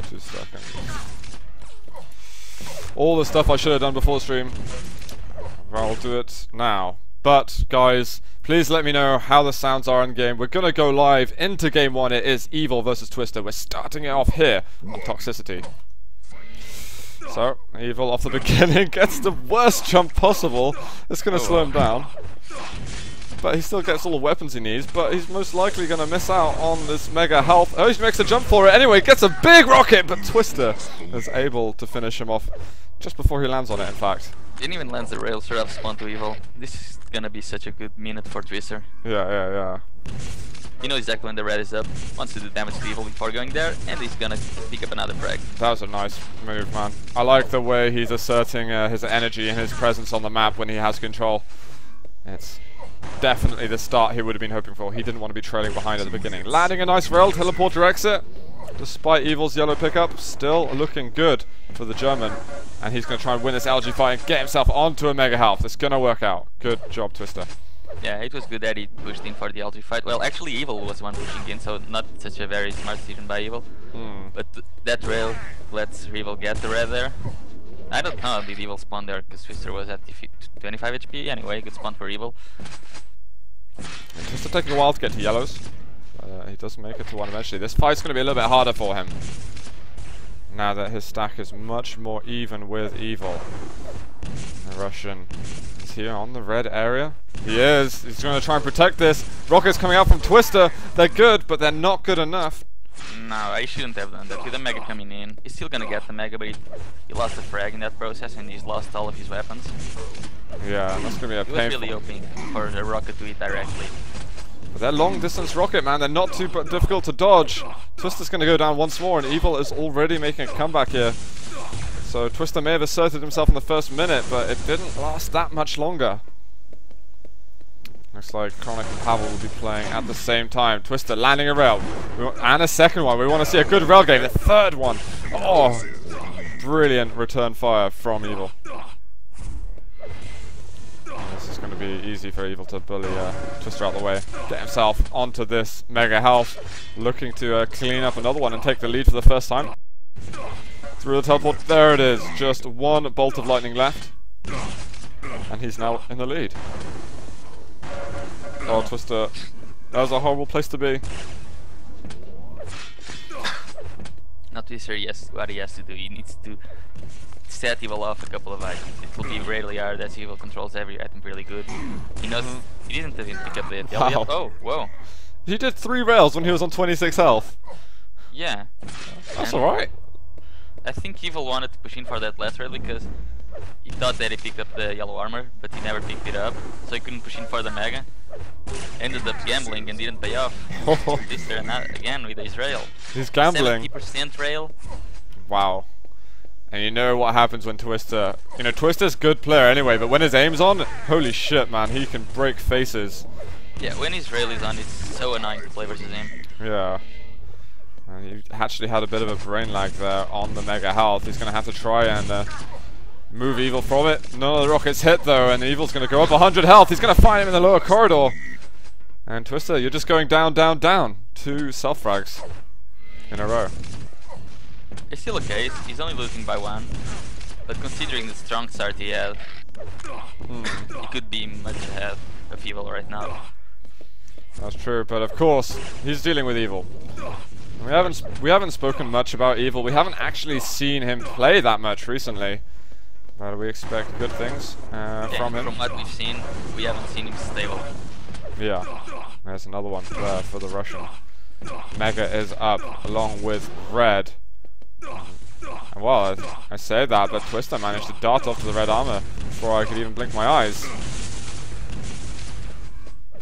2 seconds. All the stuff I should have done before the stream, I'll do it now. But guys, please let me know how the sounds are in game. We're gonna go live into game 1. It is Evil versus Twister. We're starting it off here on Toxicity. So, Evil off the beginning gets the worst jump possible. It's gonna slow him down. But he still gets all the weapons he needs, but he's most likely going to miss out on this mega health. Oh, he makes a jump for it anyway, gets a big rocket, but Twister is able to finish him off just before he lands on it, in fact. Didn't even land the rail, straight up spawn to Evil. This is going to be such a good minute for Twister. Yeah. You know exactly when the red is up, wants to do damage to Evil before going there, and he's going to pick up another frag. That was a nice move, man. I like the way he's asserting his energy and his presence on the map when he has control. It's definitely the start he would have been hoping for. He didn't want to be trailing behind at the beginning. Landing a nice rail, teleporter exit. Despite Evil's yellow pickup, still looking good for the German. And he's going to try and win this LG fight and get himself onto a mega health. It's going to work out. Good job, Twister. Yeah, it was good that he pushed in for the LG fight. Well, actually Evil was one pushing in, so not such a very smart decision by Evil. But that rail lets Evil get the red there. I don't know, did Evil spawn there, because Twister was at 25 HP. Anyway, good spawn for Evil. Twister taking a while to get to yellows. He does make it to one eventually. This fight's going to be a little bit harder for him, now that his stack is much more even with Evil. The Russian is here on the red area. He is. He's going to try and protect this. Rockets coming out from Twister. They're good, but they're not good enough. No, I shouldn't have done that. With the Mega coming in, he's still gonna get the Mega, but he lost the frag in that process, and he's lost all of his weapons. Yeah, that's gonna be a painful. He was really hoping for the rocket to hit directly. But they're long distance rocket, man. They're not too difficult to dodge. Twister's gonna go down once more, and Evil is already making a comeback here. So Twister may have asserted himself in the first minute, but it didn't last that much longer. Looks like Chronic and Pavel will be playing at the same time. Twister landing a rail. And a second one. We want to see a good rail game. The third one. Oh, brilliant return fire from Evil. This is going to be easy for Evil to bully Twister out of the way. Get himself onto this mega health. Looking to clean up another one and take the lead for the first time. Through the teleport. There it is. Just one bolt of lightning left. And he's now in the lead. Oh, Twister. That was a horrible place to be. Not Twister, yes, what he has to do. He needs to set Evil off a couple of items. It will be really hard as Evil controls every item really good. He knows. He didn't even pick up the wow. Oh, whoa. He did 3 rails when he was on 26 health. Yeah. That's alright. I think Evil wanted to push in for that last rail because he thought that he picked up the yellow armor, but he never picked it up, so he couldn't push in for the Mega. Ended up gambling and didn't pay off. Twister again with his rail. He's gambling. 70% rail. Wow. And you know what happens when Twister... You know, Twister's a good player anyway, but when his aim's on, holy shit, man, he can break faces. Yeah, when his rail is on, it's so annoying to play versus him. Yeah. And he actually had a bit of a brain lag there on the mega health. He's going to have to try and move Evil from it. None of the rockets hit though, and Evil's going to go up 100 health. He's going to find him in the lower corridor. And Twister, you're just going down, down, down. 2 self-frags in a row. It's still okay, he's only losing by 1. But considering the strong start he had, he could be much ahead of Evil right now. That's true, but of course, he's dealing with Evil. We haven't spoken much about Evil. We haven't actually seen him play that much recently. But we expect good things from him. From what we've seen, we haven't seen him stable. Yeah, there's another one there for the Russian. Mega is up along with red. And well, I say that, but Twister managed to dart off to the red armor before I could even blink my eyes.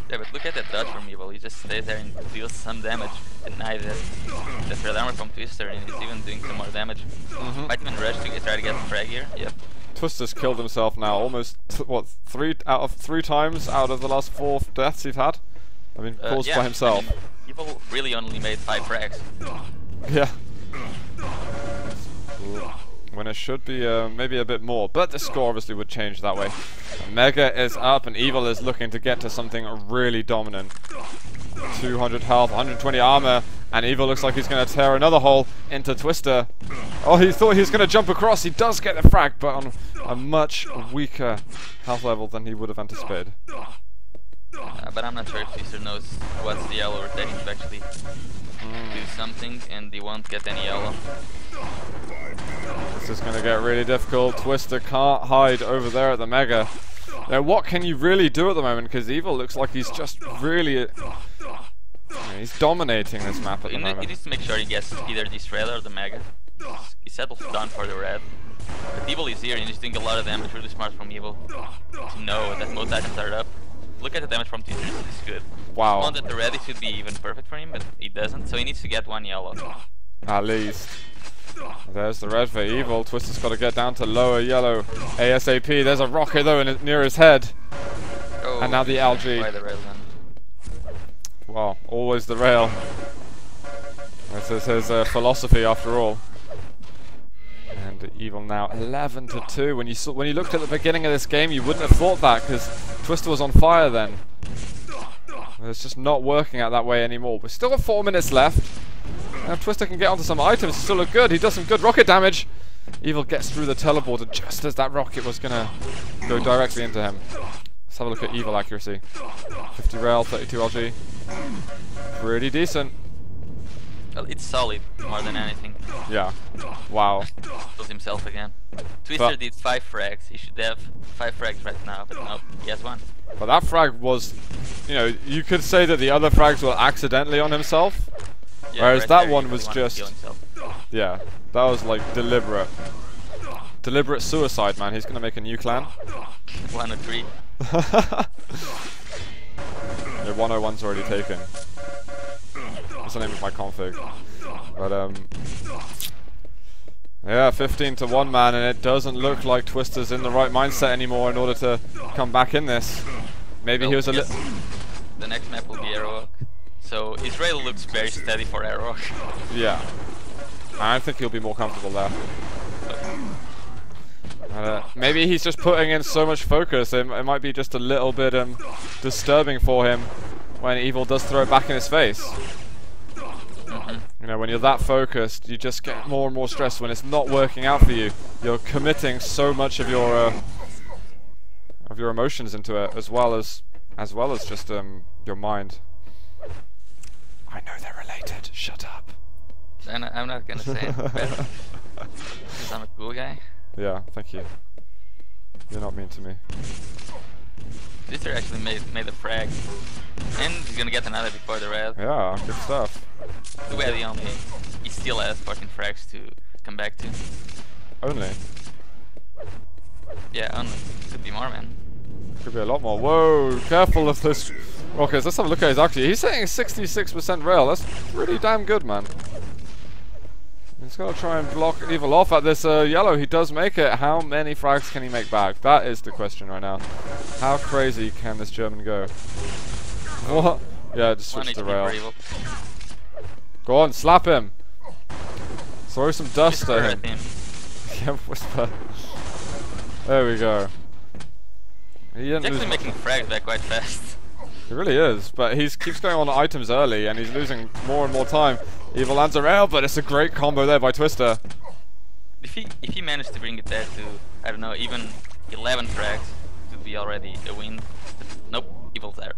Yeah, but look at that dodge from Evil. He just stays there and deals some damage. And now that red armor from Twister, and he's even doing some more damage. Might even rush to try to get the frag here. Yep. Twister's killed himself now almost, what, 3 times out of the last 4 deaths he's had? I mean, caused by himself. I mean, Evil really only made 5 frags. Yeah. When it should be maybe a bit more, but the score obviously would change that way. Mega is up and Evil is looking to get to something really dominant. 200 health, 120 armor, And Evil looks like he's going to tear another hole into Twister. Oh, he thought he was going to jump across. He does get the frag, but on a much weaker health level than he would have anticipated. But I'm not sure if Twister knows what's the yellow rotating to actually do something, and he won't get any yellow. This is going to get really difficult. Twister can't hide over there at the Mega. Now, what can you really do at the moment? Because Evil looks like he's just really... he's dominating this map at the moment. He needs to make sure he gets either this red or the Mega. He settles down for the red. But Evil is here and he's doing a lot of damage. Really smart from Evil to know that most items are up. Look at the damage from Twister, it's good. Wow. Spawned at the red, it should be even perfect for him, but he doesn't, so he needs to get one yellow. At least. There's the red for Evil. Twister's got to get down to lower yellow ASAP. There's a rocket though near his head. Oh, and now the algae. By the rail then. Wow, always the rail. This is his philosophy after all. And Evil now 11-2. When you looked at the beginning of this game, you wouldn't have thought that because Twister was on fire then. It's just not working out that way anymore. We've still got 4 minutes left. Now Twister can get onto some items. Still look good. He does some good rocket damage. Evil gets through the teleporter just as that rocket was gonna go directly into him. Let's have a look at Evil accuracy. 50 rail, 32 LG. Pretty decent. Well, it's solid more than anything. Yeah. Wow. Kills himself again. Twister did 5 frags. He should have 5 frags right now, but nope, he has 1. But that frag was, you know, you could say that the other frags were accidentally on himself. Yeah, whereas right that there, one was just, yeah, that was like deliberate suicide, man. He's gonna make a new clan. 103. Yeah, 101's already taken. That's the name of my config. But yeah, 15-1, man, and it doesn't look like Twister's in the right mindset anymore in order to come back in this. Maybe he was a little. The next map will be Aerowalk. So Israel looks very steady for Aerowalk. Yeah. I think he'll be more comfortable there. Maybe he's just putting in so much focus, it might be just a little bit disturbing for him when Evil does throw it back in his face. You know, when you're that focused, you just get more and more stressed when it's not working out for you. You're committing so much of your emotions into it, as well as just your mind. I know they're related. Shut up. I'm not gonna say it, because I'm a cool guy. Yeah, thank you. You're not mean to me. Twister actually made a frag, and he's gonna get another before the red. Yeah, good stuff. Too bad he still has 14 frags to come back to. Only? Yeah, only. Could be more, man. Could be a lot more. Whoa, careful of this rockets. Let's have a look at his accuracy. He's saying 66% rail. That's pretty damn good, man. He's got to try and block Evil off at this yellow. He does make it. How many frags can he make back? That is the question right now. How crazy can this German go? What? Yeah, just switch to rail. Go on, slap him. Throw some dust at him. Yeah, whisper. There we go. He's actually making frags back quite fast. He really is, but he keeps going on items early and he's losing more and more time. Evil lands a rail, but it's a great combo there by Twister. If he managed to bring it there to, I don't know, even 11 frags, it would be already a win. But nope, Evil's there.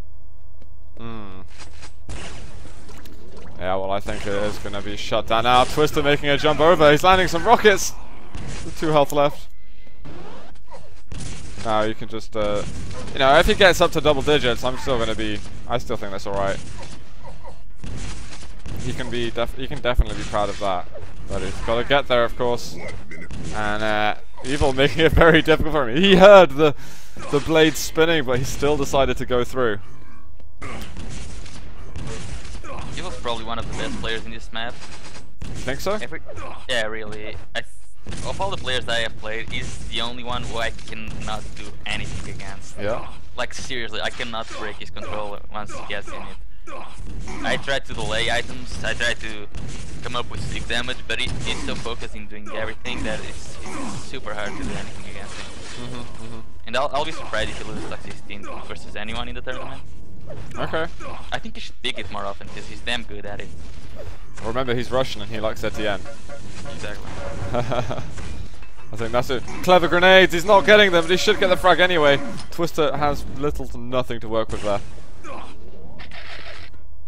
Yeah, well, I think it is going to be shut down now. Twister making a jump over. He's landing some rockets. With 2 health left. Now you can just, you know, if he gets up to double digits, I still think that's alright. He can definitely be proud of that. But he's got to get there, of course. And Evil making it very difficult for him. He heard the blade spinning, but he still decided to go through. Evil's probably one of the best players in this map. You think so? Yeah, really. Of all the players that I have played, he's the only one who I cannot do anything against. Yeah. Like seriously, I cannot break his control once he gets in it. I try to delay items, I try to come up with stick damage, but he's so focused in doing everything that it's super hard to do anything against him. And I'll be surprised if he loses like 16 versus anyone in the tournament. Okay. I think he should pick it more often because he's damn good at it. Remember, he's Russian and he likes Etienne. Exactly. I think that's it. Clever grenades. He's not getting them, but he should get the frag anyway. Twister has little to nothing to work with there.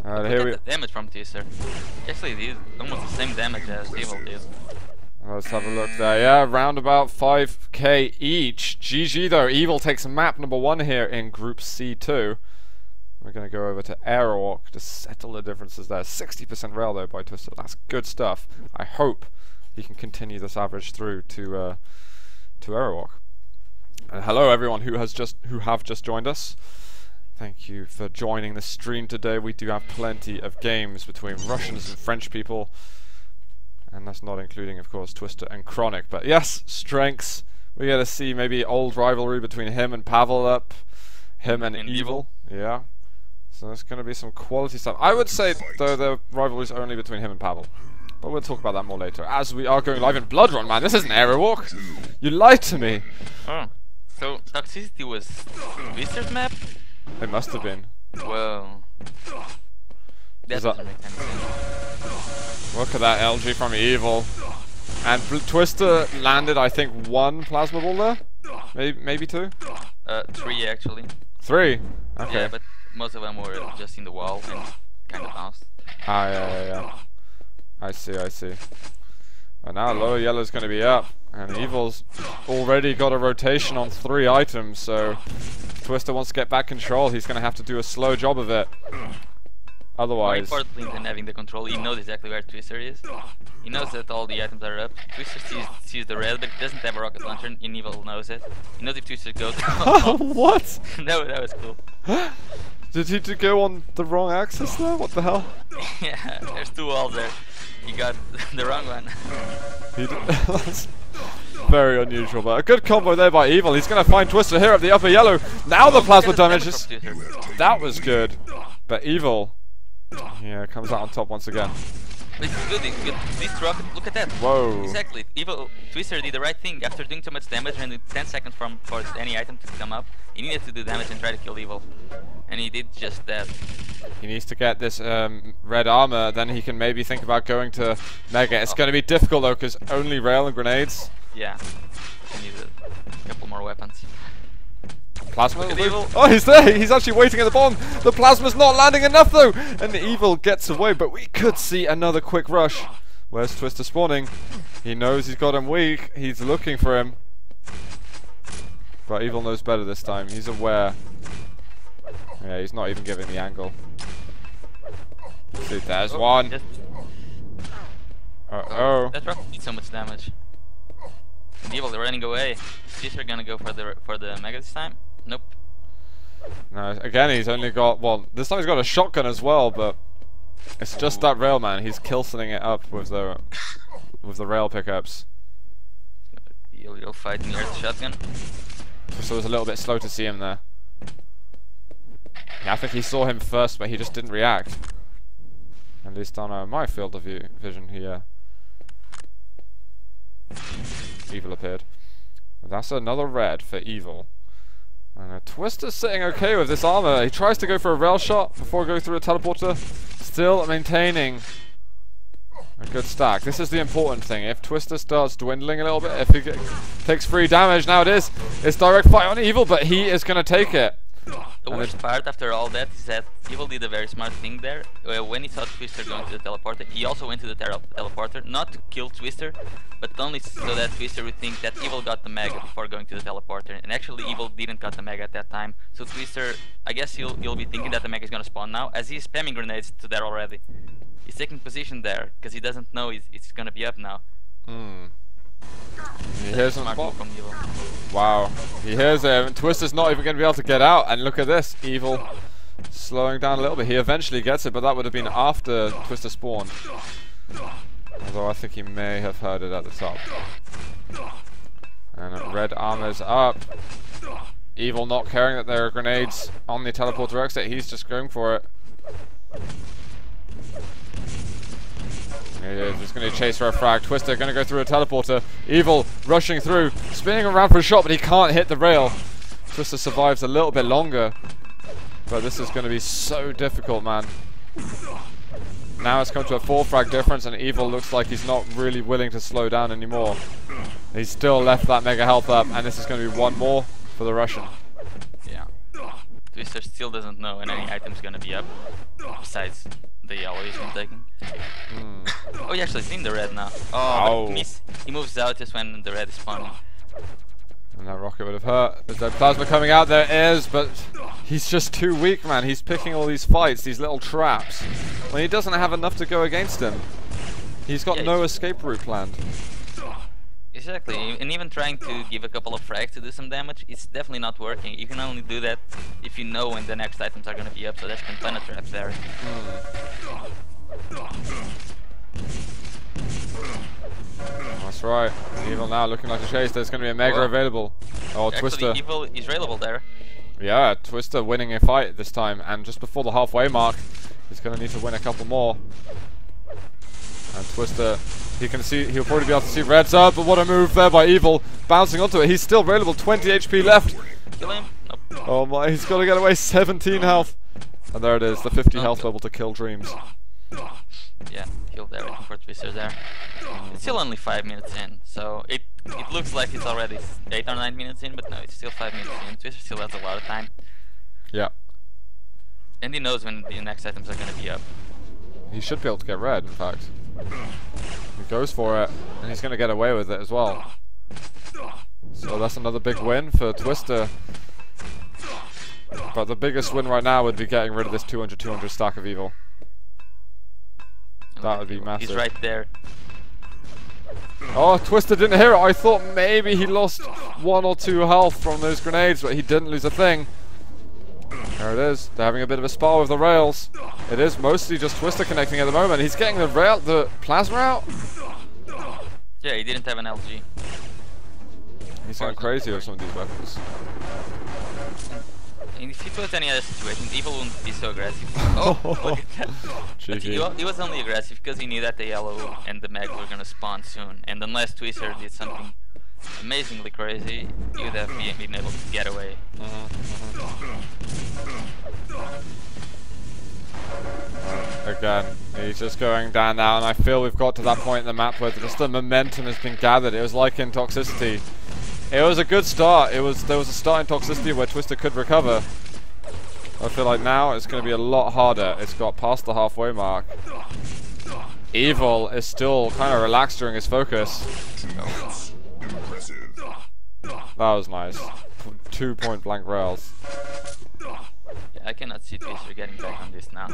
Here we the damage from Twister. Actually, he did almost the same damage as Evil did. Let's have a look there. Yeah, round about 5k each. GG though. Evil takes map number 1 here in Group C2. We're going to go over to Aerowalk to settle the differences there. 60% rail though by Twister. That's good stuff. I hope he can continue this average through to Aerowalk. And hello everyone who have just joined us. Thank you for joining the stream today. We do have plenty of games between Russians and French people. And that's not including, of course, Twister and Chronic. But yes, strengths. We get to see maybe old rivalry between him and Pavel up. Him and Evil. Yeah. So there's going to be some quality stuff. I would say, though, the rivalry is only between him and Pavel. But we'll talk about that more later. As we are going live in Blood Run, man. This isn't Aerowalk. You lied to me. Oh. So, Toxicity was Twister's map? It must have been. Well... That doesn't make any sense. Look at that LG from Evil. And Twister landed, I think, 1 plasma ball there? Maybe 2? 3 actually. 3? Okay. Yeah, but most of them were just in the wall and kind of bounced. Ah, yeah. I see. Well, now lower yellow's going to be up. And Evil's already got a rotation on 3 items, so Twister wants to get back control. He's going to have to do a slow job of it. Otherwise... More importantly than having the control, he knows exactly where Twister is. He knows that all the items are up. Twister sees the red, but he doesn't have a rocket launcher, and Evil knows it. He knows if Twister goes... What? No, that was cool. Did he go on the wrong axis there? What the hell? Yeah, there's 2 walls there. He got the wrong one. That's very unusual, but a good combo there by Evil. He's going to find Twister here at the upper yellow. Now the plasma damage is... That was good. But Evil... Yeah, comes out on top once again. It's good, this rocket, look at that. Whoa. Exactly. Evil Twister did the right thing. After doing too much damage and 10 seconds for any item to come up, he needed to do damage and try to kill Evil. And he did just that. He needs to get this red armor, then he can maybe think about going to Mega. It's going to be difficult though, because only rail and grenades. Yeah. He needs a couple more weapons. Plasma. Oh, he's there! He's actually waiting at the bomb! The plasma's not landing enough though! And Evil gets away, but we could see another quick rush. Where's Twister spawning? He knows he's got him weak. He's looking for him. But Evil knows better this time. He's aware. Yeah, he's not even giving the angle. See, there's one. Uh-oh. That rocket did so much damage. And Evil, they're running away. Is Twister gonna go for the Mega this time? Nope. No, again he's only got, well, this time he's got a shotgun as well, but it's just that rail, man. He's killing it up with the rail pickups. A little fight near the shotgun. So it was a little bit slow to see him there. Yeah, I think he saw him first, but he just didn't react. At least on my field of vision here. Evil appeared. That's another red for Evil. And Twister's sitting okay with this armor. He tries to go for a rail shot before going through a teleporter. Still maintaining a good stack. This is the important thing. If Twister starts dwindling a little bit, if he takes 3 damage, now it's direct fire on Evil, but he is going to take it. The worst part after all that is that Evil did a very smart thing there. When he saw Twister going to the teleporter, he also went to the teleporter, not to kill Twister, but only so that Twister would think that Evil got the Mega before going to the teleporter. And actually Evil didn't got the Mega at that time. So Twister, I guess he'll be thinking that the Mega is gonna spawn now, as he's spamming grenades to there already. He's taking position there, because he doesn't know it's gonna be up now. He hears him. From Evil. Wow. He hears him. Twister's not even going to be able to get out. And look at this. Evil slowing down a little bit. He eventually gets it, but that would have been after Twister spawned. Although I think he may have heard it at the top. And red armor's up. Evil not caring that there are grenades on the teleporter exit. He's just going for it. He is just going to chase for a frag. Twister going to go through a teleporter. Evil rushing through, spinning around for a shot, but he can't hit the rail. Twister survives a little bit longer, but this is going to be so difficult, man. now it's come to a 4 frag difference, and Evil looks like he's not really willing to slow down anymore. He's still left that mega health up, and this is going to be one more for the Russian. Yeah. Twister still doesn't know when any item's going to be up, besides the yellow he's been taking. Oh, he actually seen the red now. Oh, but he moves out just when the red is spawning. And that rocket would have hurt. There's no plasma coming out. There is, but he's just too weak, man. He's picking all these fights, these little traps, when he doesn't have enough to go against him. He's got no escape route planned. Exactly, and even trying to give a couple of frags to do some damage, it's definitely not working. You can only do that if you know when the next items are going to be up, so there's been plenty of traps there. That's right. Evil now looking like a chase. There's going to be a mega available. Oh, actually, Twister. Evil is available there. Yeah, Twister winning a fight this time, and just before the halfway mark, he's going to need to win a couple more. And Twister, he'll probably be able to see reds up, but what a move there by Evil, bouncing onto it. He's still available, 20 HP left. Kill him? Nope. Oh my, he's got to get away, 17 health. And there it is, the 50 health level to kill Dreams. Yeah, killed everything for Twister there. It's still only 5 minutes in, so it looks like it's already 8 or 9 minutes in, but no, it's still 5 minutes in. Twister still has a lot of time. Yeah. And he knows when the next items are going to be up. He should be able to get red, in fact. He goes for it, and he's going to get away with it as well. So that's another big win for Twister. But the biggest win right now would be getting rid of this 200-200 stack of Evil. That would be massive. He's right there. Oh, Twister didn't hear it. I thought maybe he lost 1 or 2 health from those grenades, but he didn't lose a thing. There it is. They're having a bit of a spar with the rails. It is mostly just Twister connecting at the moment. He's getting the plasma out. Yeah, he didn't have an LG. He's going crazy with some of these weapons. And if it was any other situation, Evil wouldn't be so aggressive. Oh, look at that. But he was only aggressive because he knew that the yellow and the mag were going to spawn soon. And unless Twister did something amazingly crazy, you would have been able to get away. Again, he's just going down now, and I feel we've got to that point in the map where just the momentum has been gathered. It was like in Toxicity. It was a good start. There was a start in Toxicity where Twister could recover. I feel like now it's going to be a lot harder. It's got past the halfway mark. Evil is still kind of relaxed during his focus. That was nice. 2 point blank rails. Yeah, I cannot see Twister getting back on this now.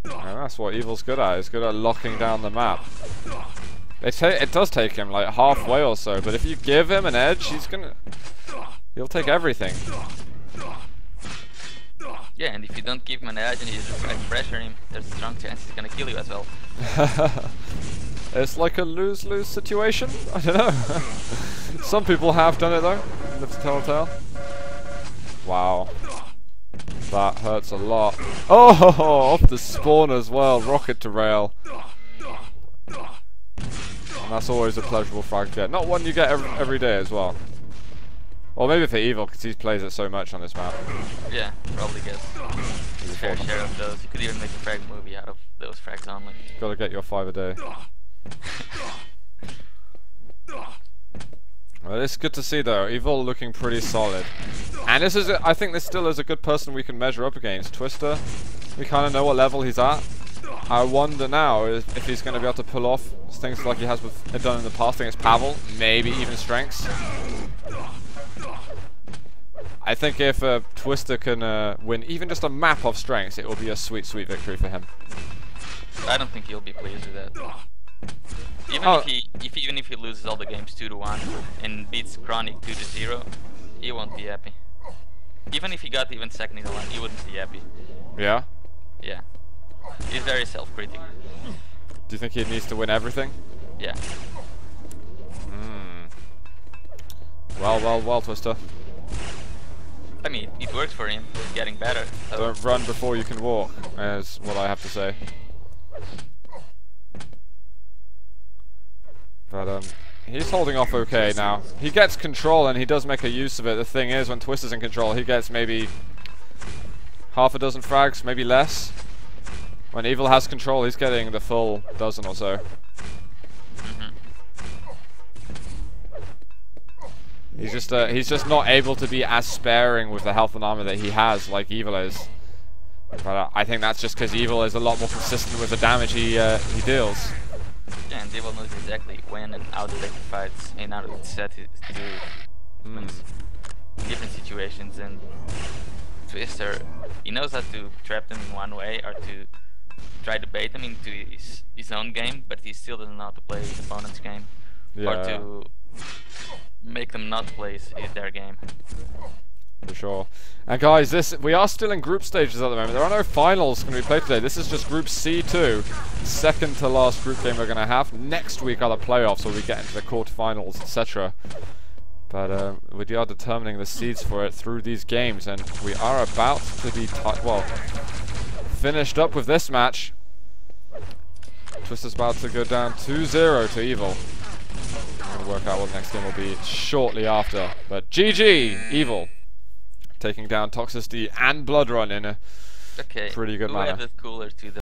And that's what Evil's good at. He's good at locking down the map. It does take him like halfway or so, but if you give him an edge, he'll take everything. Yeah, and if you don't give him an edge and you just try to pressure him, there's a strong chance he's gonna kill you as well. It's like a lose-lose situation? I don't know. Some people have done it though. Live to tell a tale. Wow. That hurts a lot. Oh, off the spawn as well. Rocket to rail. And that's always a pleasurable frag to get. Not one you get every day as well. Or maybe for Evil, because he plays it so much on this map. Yeah, probably gets his fair share of those. You could even make a frag movie out of those frags only. Gotta get your 5 a day. Well, it's good to see though. Evil looking pretty solid. And this is, I think this still is a good person we can measure up against. Twister, we kind of know what level he's at. I wonder now if he's going to be able to pull off things like he has done in the past against Pavel, maybe even strengths. I think if Twister can win even just a map of strengths, it will be a sweet, sweet victory for him. I don't think he'll be pleased with that. Even if he loses all the games 2-1 and beats Chronic 2-0, he won't be happy. Even if he got even second in the line, he wouldn't be happy. Yeah? Yeah. He's very self-critical. Do you think he needs to win everything? Yeah. Well, Twister. I mean, it works for him. He's getting better. So. Don't run before you can walk, is what I have to say. But he's holding off okay now. He gets control and he does make a use of it. The thing is, when Twister's in control, he gets maybe half a dozen frags, maybe less. When Evil has control, he's getting the full dozen or so. He's just not able to be as sparing with the health and armor that he has, like Evil is. But I think that's just because Evil is a lot more consistent with the damage he deals. Yeah, and Evil knows exactly when and how to take the fights and how to set it to do different situations. And Twister, he knows how to trap them in one way or to try to bait them into his own game, but he still doesn't know how to play his opponent's game, or to make them not play their game. For sure. And guys, we are still in group stages at the moment. There are no finals going to be played today. This is just Group C2, second to last group game we're going to have. Next week are the playoffs, where we get into the quarterfinals, etc. But we are determining the seeds for it through these games, and we are about to be finished up with this match. Twister's about to go down 2-0 to Evil. I'm going to work out what the next game will be shortly after. But GG, Evil. Taking down Toxicity and Bloodrun in a pretty good manner. Who added cooler to the